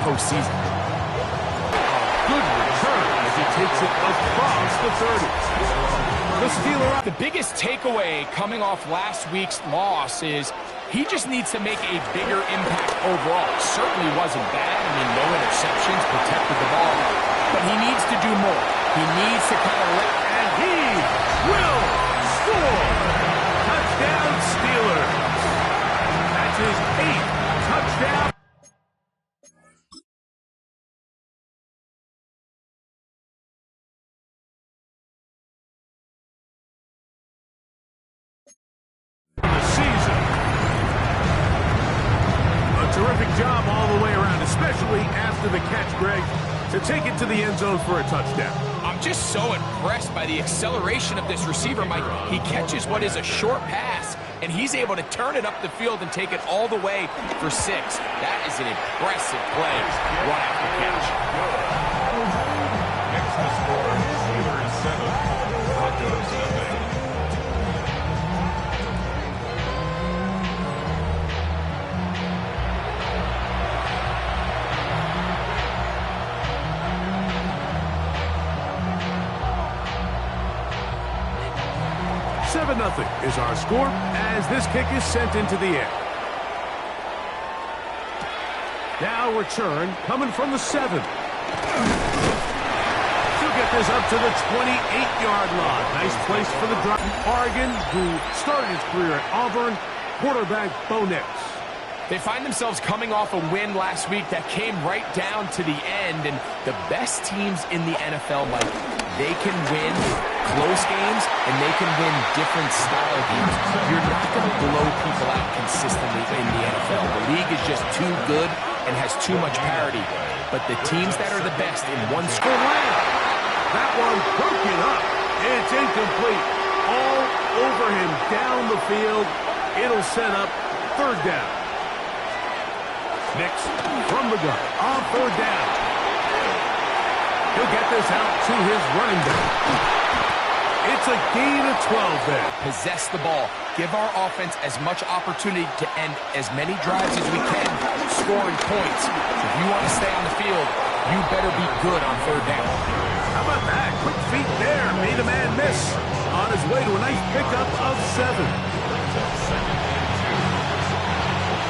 postseason. Good return as he takes it across the 30. The Steeler. The biggest takeaway coming off last week's loss is he just needs to make a bigger impact overall. It certainly wasn't bad. I mean, no interceptions, protected the ball. But he needs to do more. He needs to kind of let... And he will score! Touchdown Steelers! That's his 8th touchdown. Terrific job all the way around, especially after the catch, Greg, to take it to the end zone for a touchdown. I'm just so impressed by the acceleration of this receiver, Mike. He catches what is a short pass, and he's able to turn it up the field and take it all the way for 6. That is an impressive play right after catch. Next to score, Steelers 7, Broncos 7. Nothing is our score as this kick is sent into the air. Now return coming from the 7. She'll get this up to the 28-yard line. Nice place for the drop. Oregon, who started his career at Auburn, quarterback Bo Nix. They find themselves coming off a win last week that came right down to the end, and the best teams in the NFL, Mike, they can win close games, and they can win different style games. You're not going to blow people out consistently in the NFL. The league is just too good and has too much parity. But the teams that are the best in one score... That one broken up. It's incomplete. All over him down the field. It'll set up 3rd down. Nix from the gun on 4th down. He'll get this out to his running back. It's a gain of 12 there. Possess the ball. Give our offense as much opportunity to end as many drives as we can, scoring points. If you want to stay on the field, you better be good on 3rd down. How about that? Quick feet there. Made a man miss. On his way to a nice pickup of 7.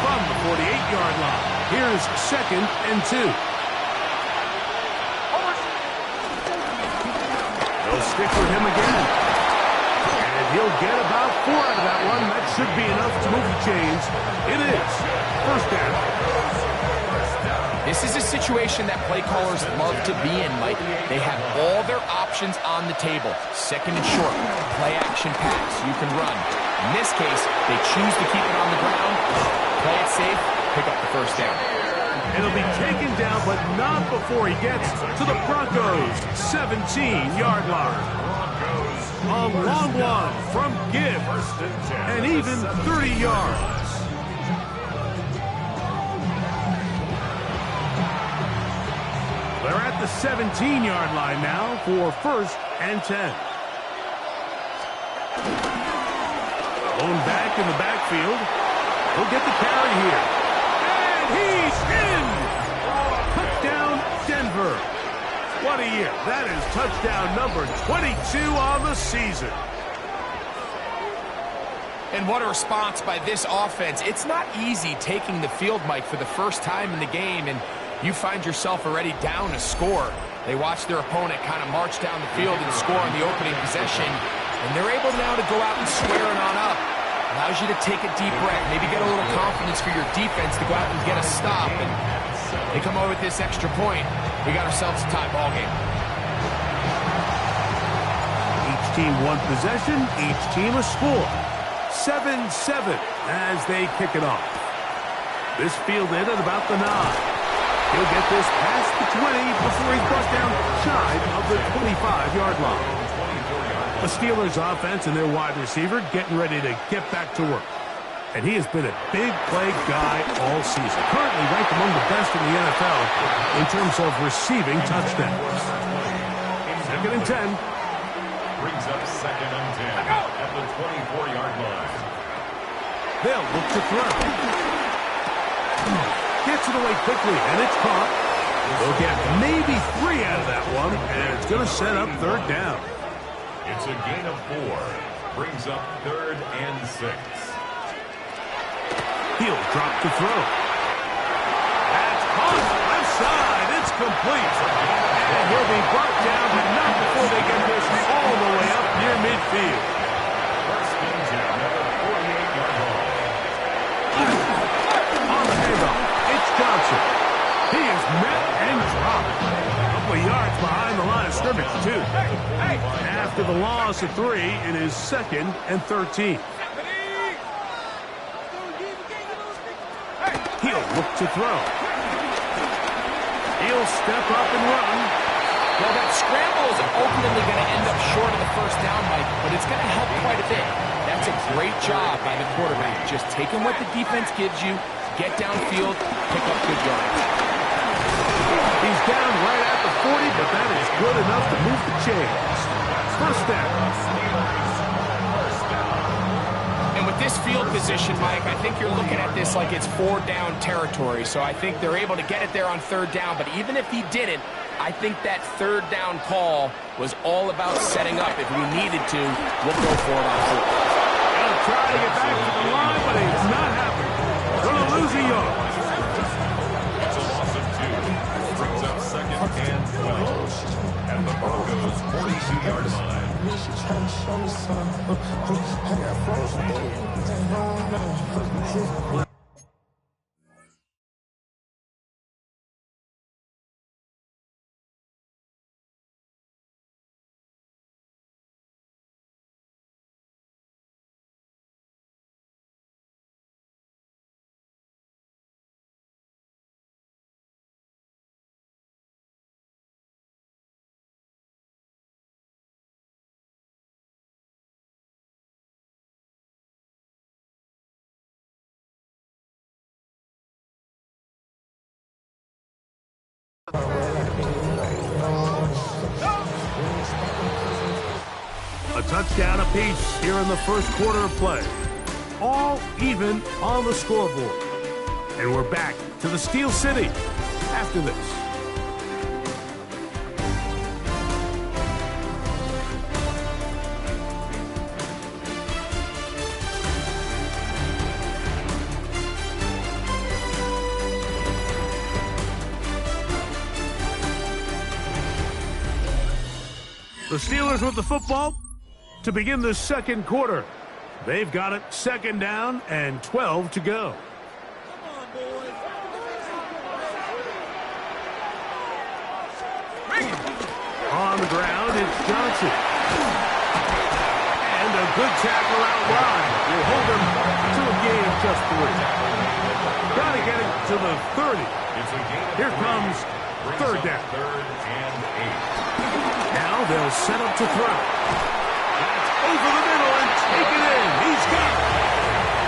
From the 48-yard line, here's 2nd and 2. They'll stick with him again. And he'll get about 4 out of that one. That should be enough to move the chains. It is 1st down. This is a situation that play callers love to be in, Mike. They have all their options on the table. 2nd and short, play action pass. You can run. In this case, they choose to keep it on the ground, play it safe, pick up the 1st down. It'll be taken down, but not before he gets to the Broncos' 17-yard line. A long one from Gibbs, and even 30 yards. They're at the 17-yard line now for 1st and 10. Blown back in the backfield. He'll get the carry here. And he's in! Touchdown, Denver. What a year. That is touchdown number 22 on the season. And what a response by this offense. It's not easy taking the field, Mike, for the first time in the game, and you find yourself already down a score. They watch their opponent kind of march down the field and score on the opening possession, and they're able now to go out and square it on up. Allows you to take a deep breath, maybe get a little confidence for your defense to go out and get a stop, and they come over with this extra point. We got ourselves a tie ball game. Each team one possession, each team a score. 7-7 as they kick it off. This fielded at about the 9. He'll get this past the 20 before he's brought down shy of the 25-yard line. The Steelers offense and their wide receiver getting ready to get back to work. And he has been a big play guy all season. Currently ranked among the best in the NFL in terms of receiving touchdowns. 2nd and 10. Brings up 2nd and 10 at the 24-yard line. They'll look to throw. Gets it away quickly, and it's caught. They'll get maybe 3 out of that one, and it's going to set up third down. It's a gain of 4. Brings up 3rd and 6. He'll drop to throw. That's caught left side. It's complete. And he'll be brought down, but not before they get this all the way up near midfield. First and 10, another 48-yard ball. On the handoff, it's Johnson. He is met and dropped. A couple of yards behind the line of scrimmage, too. After the loss of 3, it is 2nd and 13. He'll look to throw. He'll step up and run. Well, that scramble is ultimately going to end up short of the first down, Mike, but it's going to help quite a bit. That's a great job by the quarterback. Just taking what the defense gives you, get downfield, pick up good yards. He's down right at the 40, but that is good enough to move the chains. First down. And with this field position, Mike, I think you're looking at this like it's 4-down territory. So I think they're able to get it there on 3rd down. But even if he didn't, I think that 3rd down call was all about setting up. If we needed to, we'll go for it on 4th. He'll try to get back to the line, but it's not happening. Going to lose a yard. It's a loss of 2. Brings up 2nd and 12. At the Broncos' 42-yard line. A touchdown apiece here in the first quarter of play. All even on the scoreboard. And we're back to the Steel City after this. The Steelers with the football to begin the second quarter. They've got it 2nd down and 12 to go. On the ground, it's Johnson. And a good tackle out wide will hold him to a gain of just 3. Got to get it to the 30. Here comes 3rd down. 3rd and 8. Now they'll set up to throw. That's over the middle and take it in. He's got it.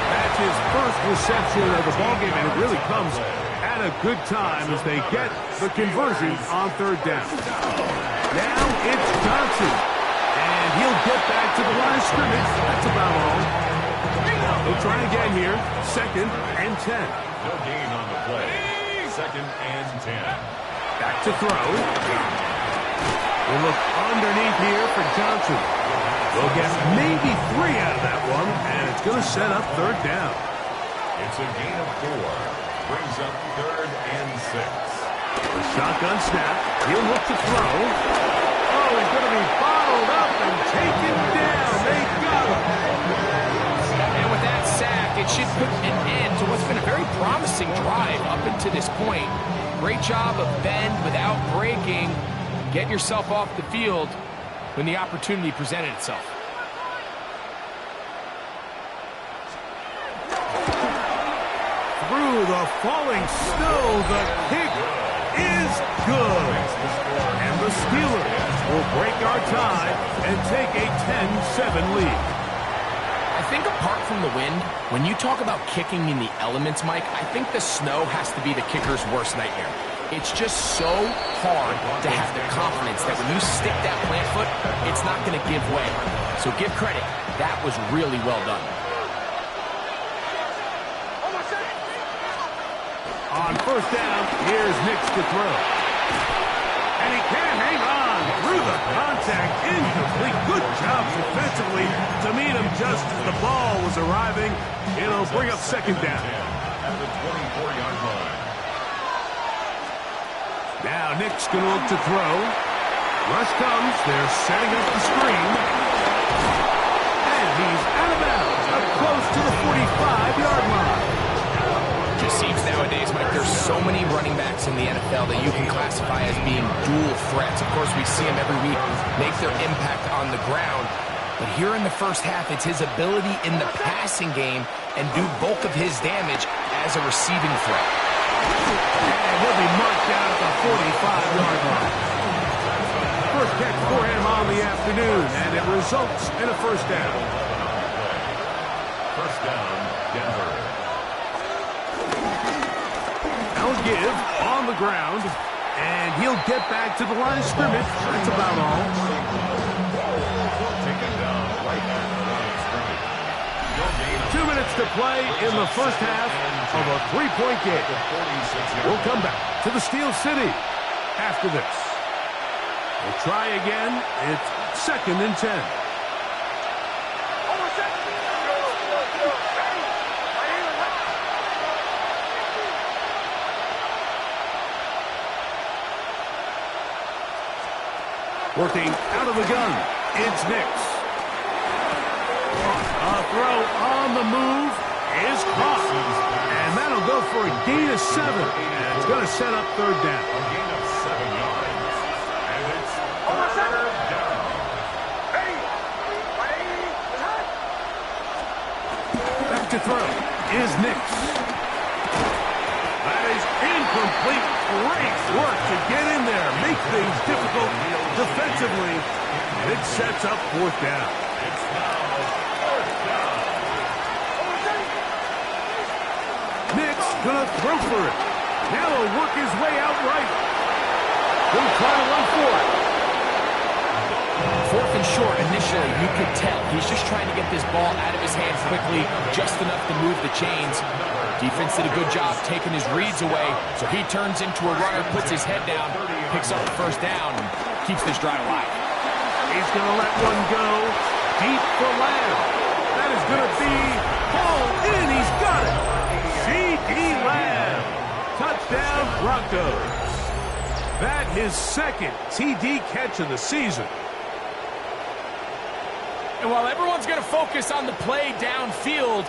That's his first reception of the ballgame, and it really comes at a good time as they get the conversion on 3rd down. Now it's Johnson, and he'll get back to the line of scrimmage. That's about all. They'll try again here. 2nd and 10. No gain on the play. 2nd and 10. Back to throw. We'll look underneath here for Johnson. We'll get maybe 3 out of that one, and it's going to set up 3rd down. It's a gain of 4. Brings up 3rd and 6. The shotgun snap. He'll look to throw. Oh, he's going to be bottled up and taken down. They got him. And with that sack, it should put an end to what's been a very promising drive up until this point. Great job of bend without breaking. Get yourself off the field when the opportunity presented itself. Through the falling snow, the kick is good. And the Steelers will break our tie and take a 10-7 lead. I think apart from the wind, when you talk about kicking in the elements, Mike, I think the snow has to be the kicker's worst nightmare. It's just so hard to have the confidence that when you stick that plant foot, it's not going to give way. So give credit. That was really well done. On first down. Here's Nix to throw. And he can't hang on through the contact. Incomplete. Good job defensively to meet him just as the ball was arriving. It'll bring up second down. At the 24-yard line. Now Nick's going to look to throw. Rush comes. They're setting up the screen. And he's out of bounds, up close to the 45-yard line. Just seems nowadays, Mike, there's so many running backs in the NFL that you can classify as being dual threats. Of course, we see them every week make their impact on the ground. But here in the first half, it's his ability in the passing game and do bulk of his damage as a receiving threat. And he'll be marked down at the 45-yard line. First catch for him on the afternoon, and it results in a first down. First down, Denver. Now give on the ground, and he'll get back to the line of scrimmage. That's about all. Taken down right at the line of scrimmage. 2 minutes to play in the first half of a three-point game. We'll come back to the Steel City after this. We'll try again. It's 2nd and 10. Working out of the gun, it's Nix. A throw on the move is caught. And that'll go for a gain of 7. And it's going to set up third down. A gain of 7 yards. And it's third down. Back to throw is Nix. That is incomplete. Great work to get in there. Make things difficult defensively. It sets up fourth down. It's now fourth down. Nix gonna throw for it. Now he'll work his way out right. He'll try to run for it. 4th and short, initially, you could tell. He's just trying to get this ball out of his hands quickly, just enough to move the chains. Defense did a good job taking his reads away, so he turns into a runner, puts his head down, picks up the first down, and keeps this drive alive. He's going to let one go deep for Lamb. That is going to be hauled in. He's got it. C.D. Lamb. Touchdown, Broncos. That his 2nd TD catch of the season. And while everyone's going to focus on the play downfield,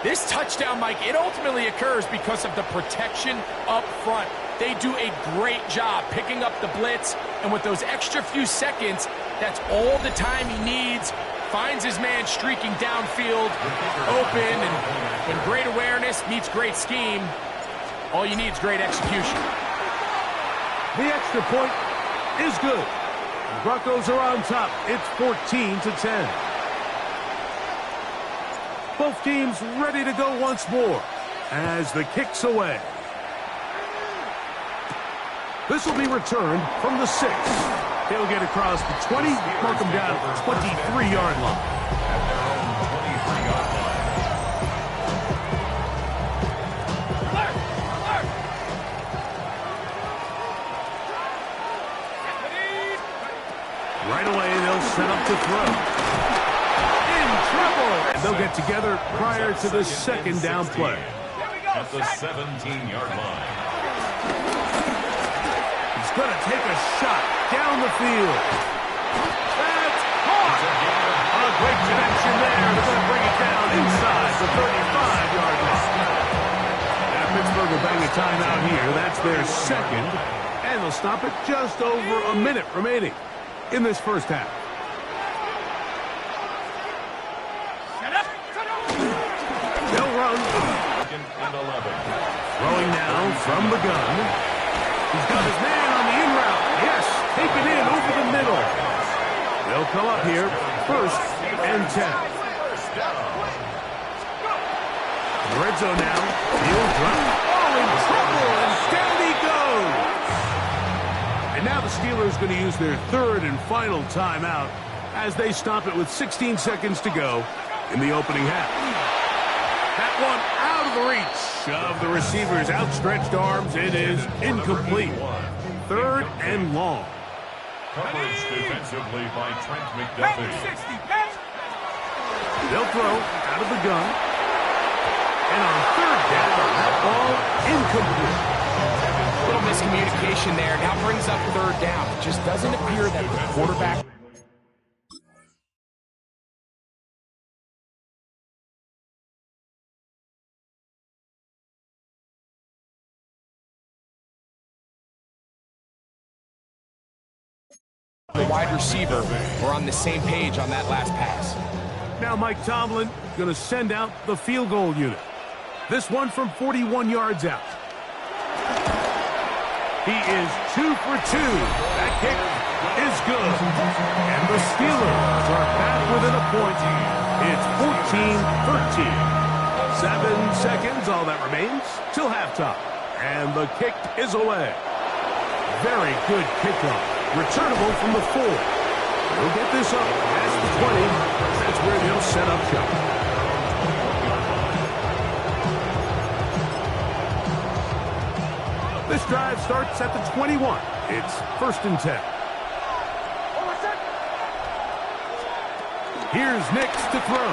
this touchdown, Mike, it ultimately occurs because of the protection up front. They do a great job picking up the blitz, and with those extra few seconds, that's all the time he needs. Finds his man streaking downfield, open, and when great awareness meets great scheme, all you need is great execution. The extra point is good. The Broncos are on top. It's 14-10. Both teams ready to go once more as the kick's away. This will be returned from the 6. He'll get across the 20, mark him down at the 23-yard line. At their own 23-yard line. Right away, they'll set up to throw. In trouble! And they'll get together prior to the second down play. At the 17-yard line. He's going to take a shot down the field. That's caught! A great connection there. They're going to bring it down inside the 35-yard line. Now Pittsburgh will bang a timeout here. That's their 2nd. And they'll stop it just over a minute remaining in this first half. They'll run. 2nd and 11. Throwing now from the gun. He's got his man on the in route. Yes, taken in over the middle. They'll come up here, 1st and 10. Red zone now. He'll drop. Oh, in trouble, and down he goes. And now the Steelers going to use their 3rd and final timeout as they stop it with 16 seconds to go in the opening half. That one out of the reach of the receiver's outstretched arms. It is incomplete. 3rd and long. Coverage defensively by Trent McDuffie. They'll throw out of the gun. And on 3rd down, that ball incomplete. Little miscommunication there. Now brings up 3rd down. It just doesn't appear that the quarterback... The wide receiver were on the same page on that last pass. Now Mike Tomlin going to send out the field goal unit. This one from 41 yards out. He is 2 for 2. That kick is good. And the Steelers are back within a point. It's 14-13. 7 seconds, all that remains, till halftime. And the kick is away. Very good kickoff. Returnable from the 4. He'll get this up past the 20. That's where they'll set up shop. This drive starts at the 21. It's 1st and 10. Here's Nix to throw.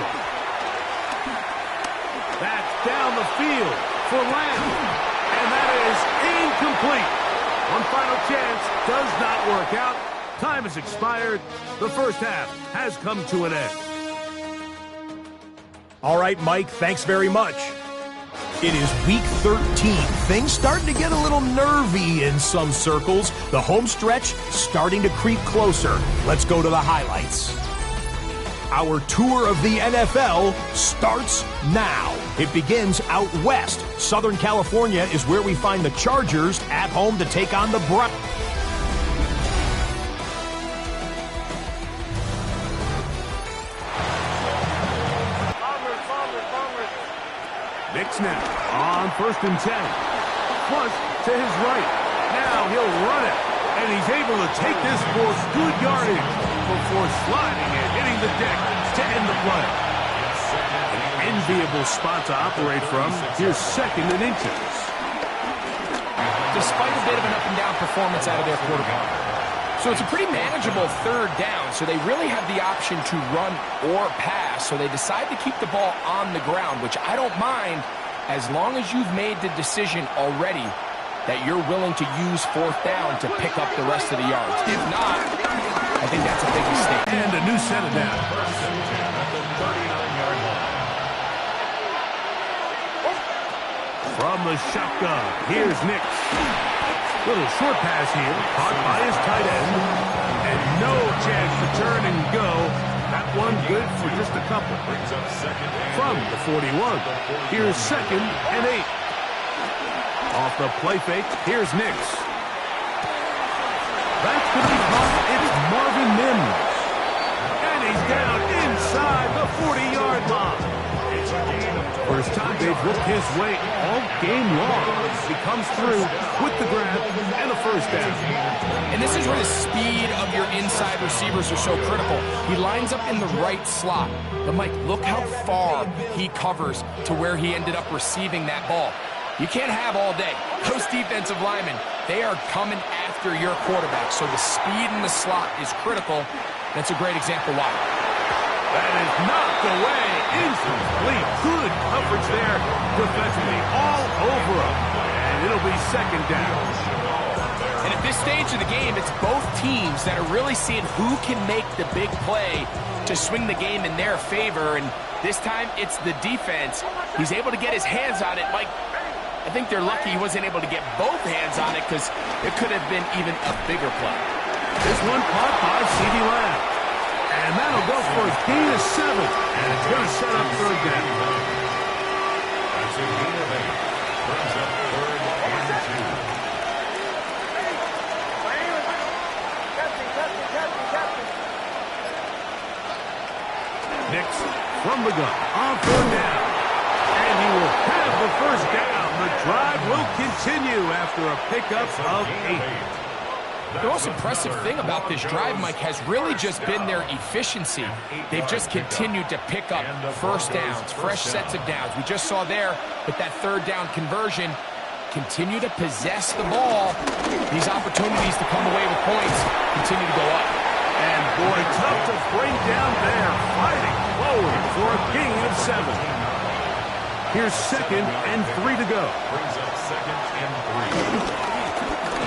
That's down the field for Lamb. And that is incomplete. One final chance does not work out. Time has expired. The first half has come to an end. All right, Mike, thanks very much. It is week 13. Things starting to get a little nervy in some circles. The home stretch starting to creep closer. Let's go to the highlights. Our tour of the NFL starts now. It begins out west. Southern California is where we find the Chargers at home to take on the Broncos. Nix now on 1st and 10. Plus to his right. Now he'll run it. And he's able to take this for good yardage before sliding and hitting the deck to end the play. An enviable spot to operate from. Here's 2nd and inches. Despite a bit of an up-and-down performance out of their quarterback. So it's a pretty manageable 3rd down, so they really have the option to run or pass, so they decide to keep the ball on the ground, which I don't mind as long as you've made the decision already that you're willing to use 4th down to pick up the rest of the yards. If not, I think that's a big mistake. And a new set of downs. From the shotgun, here's Nix. Little short pass here, caught by his tight end. And no chance to turn and go. That one good for just a couple. From the 41, here's 2nd and 8. Off the play fake, here's Nix. That's going to be caught. It's Marvin Mims. And he's down inside the 40-yard line. First time they've looked his way all game long. He comes through with the grab and a 1st down. And this is where the speed of your inside receivers are so critical. He lines up in the right slot. But, Mike, look how far he covers to where he ended up receiving that ball. You can't have all day. Those defensive linemen, they are coming after your quarterback. So the speed in the slot is critical. That's a great example why. That is knocked away. Incomplete. Good coverage there defensively all over him. And it'll be 2nd down. And at this stage of the game, it's both teams that are really seeing who can make the big play to swing the game in their favor. And this time, it's the defense. He's able to get his hands on it. Mike, I think they're lucky he wasn't able to get both hands on it because it could have been even a bigger play. This one caught by CeeDee Lamb. And that'll go for a gain of 7. And it's going to set up 3rd down. That's a gain of 8. Brings up 3rd and 2. Nix from the gun on 4th down. And he will have the 1st down. The drive will continue after a pickup of 8. The most impressive thing about this drive, Mike, has really just been their efficiency. They've just continued to pick up first downs, fresh sets of downs. We just saw there with that third down conversion, continue to possess the ball. These opportunities to come away with points continue to go up. And boy, tough to bring down there, fighting forward for a gain of 7. Here's 2nd and 3 to go. Brings up 2nd and 3.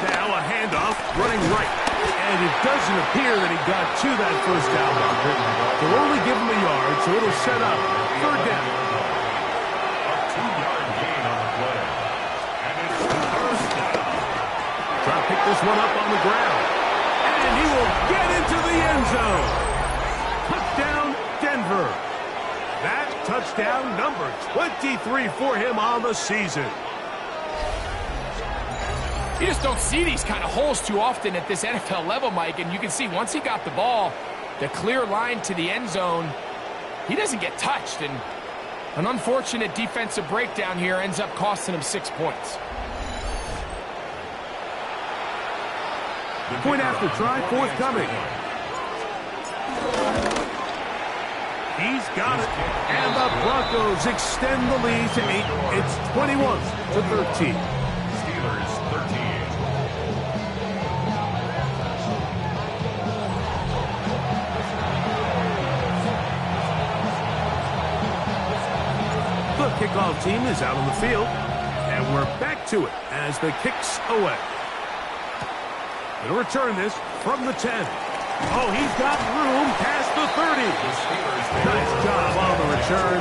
Now a handoff, running right. And it doesn't appear that he got to that first down marker. They'll only give him a yard, so it'll set up 3rd down. A 2-yard gain on the play. And it's 1st down. Try to pick this one up on the ground. And he will get into the end zone. Touchdown, Denver. That touchdown number 23 for him on the season. You just don't see these kind of holes too often at this NFL level, Mike, and you can see once he got the ball, the clear line to the end zone, he doesn't get touched, and an unfortunate defensive breakdown here ends up costing him 6 points. Point after try forthcoming. He's got it. And the Broncos extend the lead to 8. It's 21-13. Steelers 13. The kickoff team is out on the field. And we're back to it as the kick's away. He'll return this from the 10. Oh, he's got room past the 30. Nice job on the return.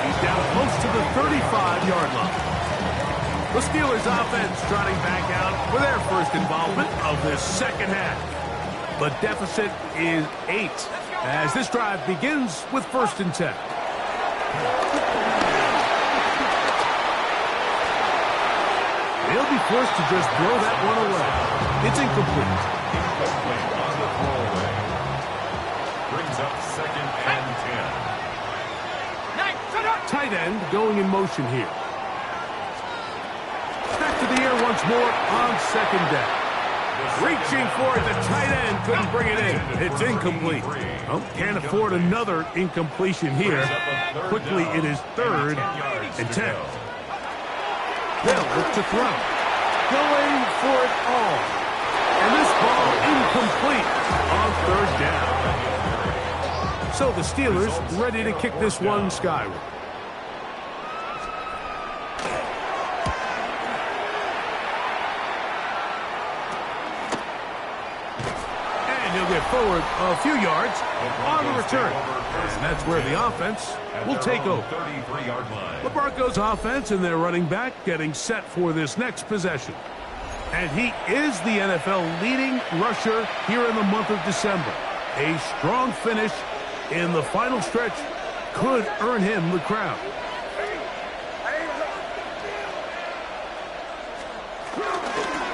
He's down close to the 35-yard line. The Steelers offense trotting back out for their first involvement of this second half. The deficit is 8 as this drive begins with 1st and 10. He'll be forced to just throw that one away. It's incomplete. Incomplete on the throwaway. Brings up 2nd and 10. Tight end going in motion here. Back to the air once more on 2nd down. Reaching for it, the tight end couldn't bring it in. It's incomplete. Oh, can't afford another incompletion here. Quickly, it is 3rd and 10. They'll look to throw. Going for it all. And this ball incomplete on 3rd down. So the Steelers ready to kick this one skyward. And he'll get forward a few yards on the return. And that's where the offense will take over. 33-yard line. The Broncos offense and their running back getting set for this next possession. And he is the NFL leading rusher here in the month of December. A strong finish in the final stretch could earn him the crown.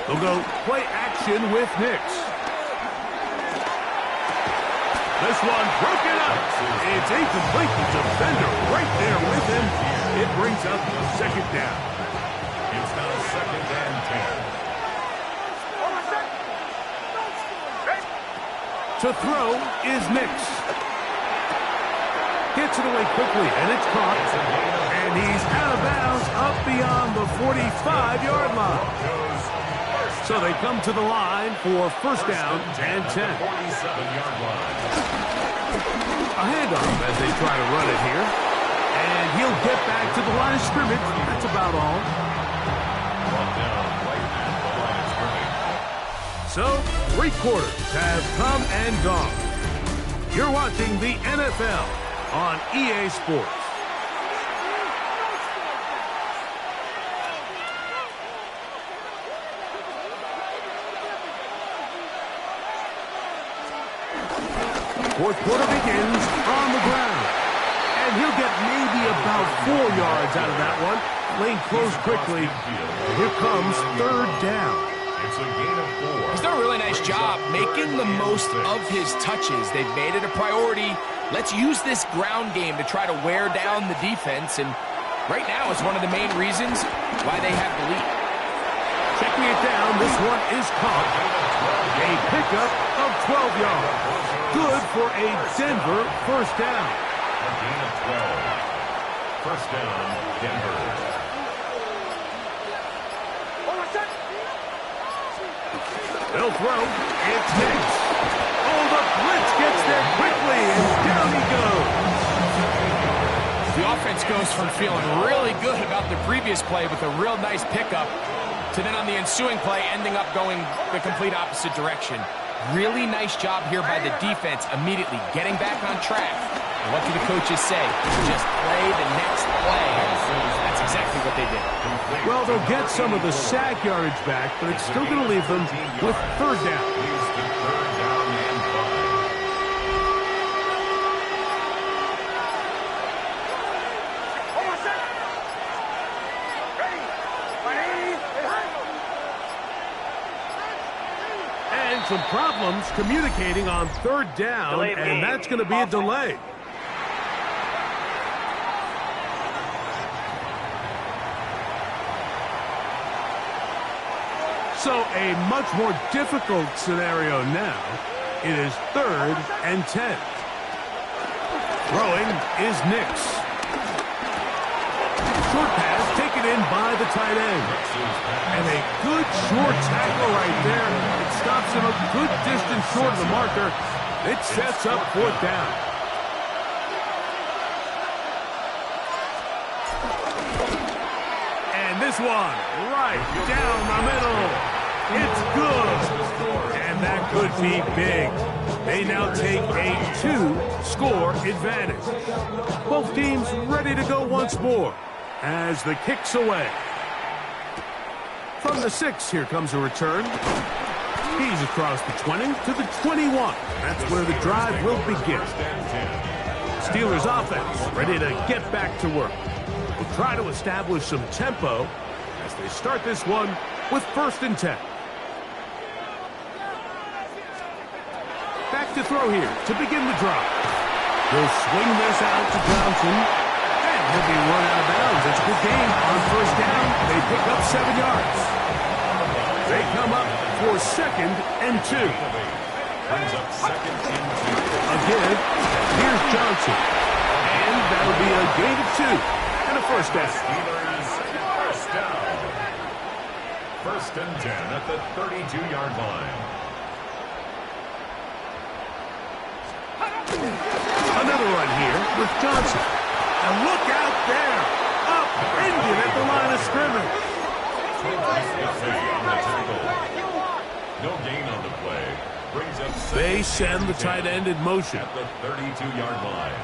They'll go play action with Nix. This one broken up. It's incomplete. The defender right there with him. It brings up 2nd down. It's now 2nd and 10. To throw is Nix. Gets it away quickly, and it's caught. And he's out of bounds up beyond the 45-yard line. So they come to the line for 1st down and 10. 47-yard line. A handoff as they try to run it here. And he'll get back to the line of scrimmage. That's about all. Brought down right at the line of scrimmage. So, 3 quarters have come and gone. You're watching the NFL on EA Sports. Fourth quarter begins on the ground. And he'll get maybe about 4 yards out of that one. Lane closed quickly. And here comes 3rd down. It's a gain of 4. He's done a really nice job making the most of his touches. They've made it a priority. Let's use this ground game to try to wear down the defense. And right now it's one of the main reasons why they have the lead. Checking it down, this one is caught. A pickup of 12 yards. Good for a Denver first down. A gain of 12. First down, Denver. They'll throw. It's Hicks. Oh, the blitz gets there quickly, and down he goes. The offense goes from feeling really good about the previous play with a real nice pickup to then on the ensuing play ending up going the complete opposite direction. Really nice job here by the defense immediately getting back on track. And what do the coaches say? Just play the next play. That's exactly what they did. Well, they'll get some of the sack yardage back, but it's still going to leave them with third down. And some problems communicating on third down, and that's going to be a delay. So a much more difficult scenario now. It is 3rd and 10. Throwing is Nix. Short pass taken in by the tight end. And a good short tackle right there. It stops him a good distance short of the marker. It sets up 4th down. And this one right down the middle. It's good. And that could be big. They now take a 2-score advantage. Both teams ready to go once more as the kick's away. From the 6, here comes a return. He's across the 20 to the 21. That's where the drive will begin. Steelers offense ready to get back to work. We'll try to establish some tempo as they start this one with 1st and 10. Back to throw here to begin the drive. He'll swing this out to Johnson, and he'll be run out of bounds. It's a good gain on 1st down. They pick up 7 yards. They come up for 2nd and 2. Brings up 2nd and 2. Again, here's Johnson, and that'll be a gain of 2 and a 1st down. Steelers first down. 1st and 10 at the 32-yard line. Another run here with Johnson. And look out there. Upended at the line of scrimmage. On the tackle. No gain on the play. Brings up 2nd. They send the tight end in motion. At the 32-yard line.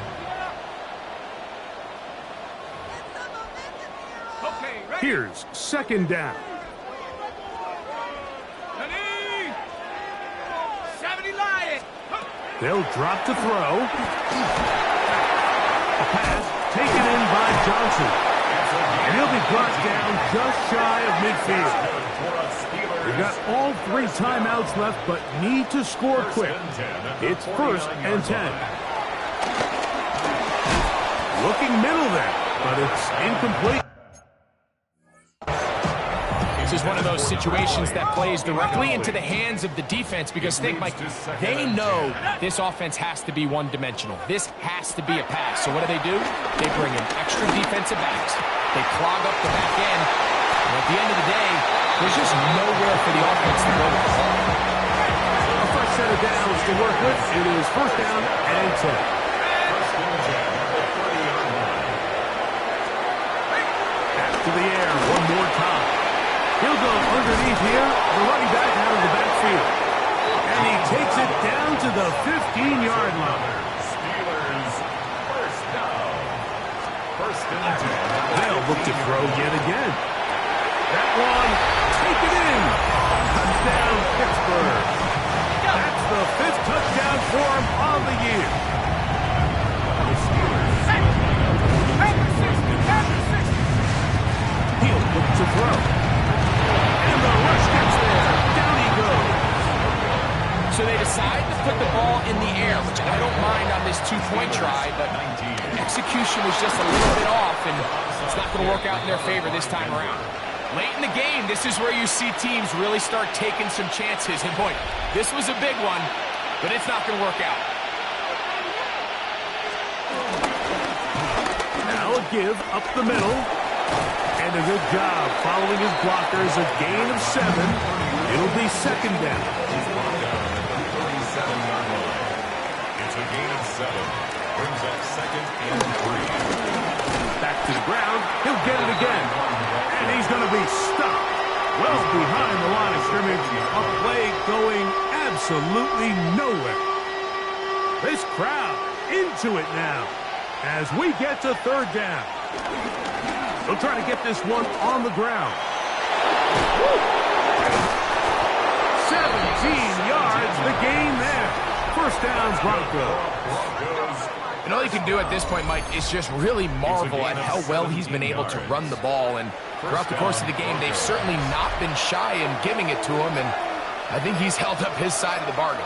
Here's 2nd down. They'll drop to throw. A pass taken in by Johnson. And he'll be brought down just shy of midfield. They've got all 3 timeouts left, but need to score quick. It's 1st and 10. Looking middle there, but it's incomplete. This is one of those situations that plays directly into the hands of the defense because think, Mike, they know this offense has to be one-dimensional. This has to be a pass. So what do? They bring in extra defensive backs. They clog up the back end. And at the end of the day, there's just nowhere for the offense to go with the ball. A fresh set of downs to work with. It is 1st down and 10. Back to the air one more time. He'll go underneath here, the running back out of the backfield. And he takes it down to the 15-yard line. Steelers first down. 1st and 10. They'll look to throw yet again. That one, take it in. Touchdown, Pittsburgh. That's the 5th touchdown for him on the year. He'll look to throw. And the rush gets there. Down he goes. So they decide to put the ball in the air, which I don't mind on this 2-point try, but execution was just a little bit off, and it's not going to work out in their favor this time around. Late in the game, this is where you see teams really start taking some chances. And boy, this was a big one, but it's not going to work out. Now a give up the middle. And a good job following his blockers. A gain of 7. It'll be second down. He's brought down at the 37-yard line. It's a gain of 7. Brings up second and 3. Back to the ground. He'll get it again. And he's going to be stopped well behind the line of scrimmage. A play going absolutely nowhere. This crowd into it now as we get to third down. They'll try to get this one on the ground. 17 yards, the gain there. First down, Broncos. And all you can do at this point, Mike, is just really marvel at how well he's been able to run the ball. And throughout the course of the game, they've certainly not been shy in giving it to him. And I think he's held up his side of the bargain.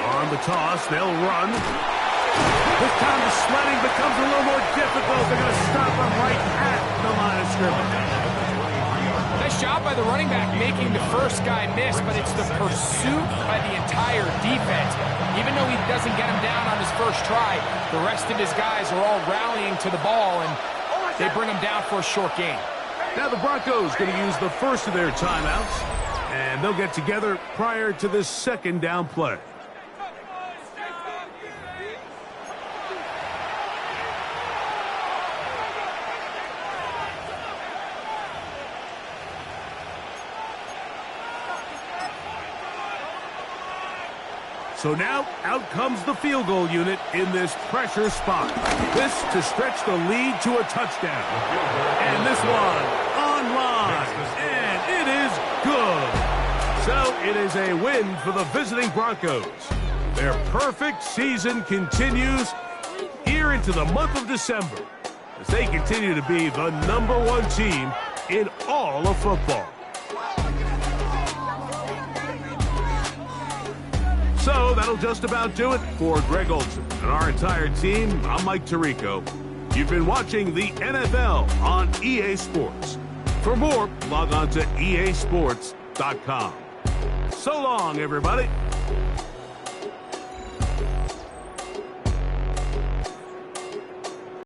On the toss, they'll run. This time the sledding becomes a little more difficult. They're going to stop him right at the line of scrimmage. Nice job by the running back making the first guy miss, but it's the pursuit by the entire defense. Even though he doesn't get him down on his first try, the rest of his guys are all rallying to the ball, and they bring him down for a short gain. Now the Broncos going to use the first of their timeouts, and they'll get together prior to this second down play. So now, out comes the field goal unit in this pressure spot. This to stretch the lead to a touchdown. And this one online. And it is good. So it is a win for the visiting Broncos. Their perfect season continues here into the month of December as they continue to be the #1 team in all of football. So that'll just about do it for Greg Olsen and our entire team. I'm Mike Tirico. You've been watching the NFL on EA Sports. For more, log on to easports.com. So long, everybody.